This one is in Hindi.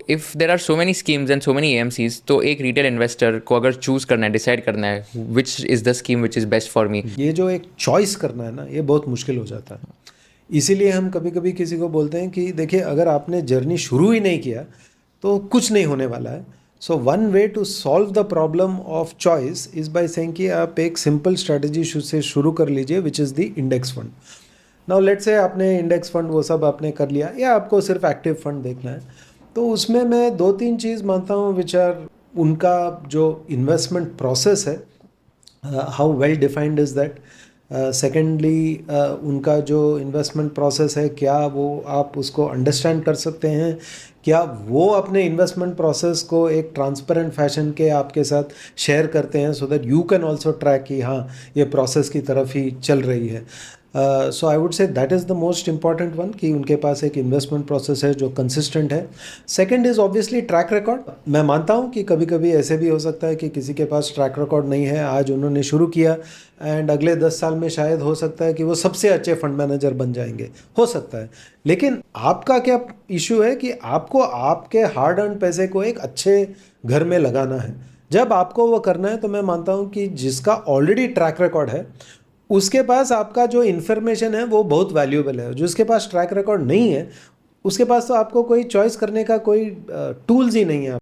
If there are so many schemes and so many AMCs, तो एक रिटेल इन्वेस्टर को अगर चूज़ करना है, डिसाइड करना है विच is the scheme which is best for me, ये जो एक चॉइस करना है ना, ये बहुत मुश्किल हो जाता है। इसीलिए हम कभी कभी किसी को बोलते हैं कि देखिए, अगर आपने जर्नी शुरू ही नहीं किया तो कुछ नहीं होने वाला है। So one way to solve the problem of choice is by saying कि आप एक सिंपल स्ट्रेटजी से शुरू कर लीजिए, which is the index fund. Now let's say आपने इंडेक्स फंड वो सब आपने कर लिया, या आपको सिर्फ एक्टिव फंड देखना है, तो उसमें मैं दो तीन चीज़ मानता हूँ विच आर, उनका जो इन्वेस्टमेंट प्रोसेस है, how well defined is that. Secondly, उनका जो इन्वेस्टमेंट प्रोसेस है, क्या वो आप उसको अंडरस्टैंड कर सकते हैं, क्या वो अपने इन्वेस्टमेंट प्रोसेस को एक ट्रांसपेरेंट फैशन के आपके साथ शेयर करते हैं, so that you can also track कि हाँ, ये प्रोसेस की तरफ ही चल रही है। So I would say that is the most important one, कि उनके पास एक इन्वेस्टमेंट प्रोसेस है जो कंसिस्टेंट है। Second is obviously track record. मैं मानता हूँ कि कभी कभी ऐसे भी हो सकता है कि किसी के पास ट्रैक रिकॉर्ड नहीं है, आज उन्होंने शुरू किया एंड अगले 10 साल में शायद हो सकता है कि वो सबसे अच्छे फंड मैनेजर बन जाएंगे, हो सकता है। लेकिन आपका क्या इशू है कि आपको आपके हार्ड अर्न पैसे को एक अच्छे घर में लगाना है। जब आपको वो करना है, तो मैं मानता हूँ कि जिसका ऑलरेडी ट्रैक रिकॉर्ड है, उसके पास आपका जो इन्फॉर्मेशन है वो बहुत वैल्यूएबल है। जिसके पास ट्रैक रिकॉर्ड नहीं है, उसके पास तो आपको कोई चॉइस करने का कोई टूल्स ही नहीं है।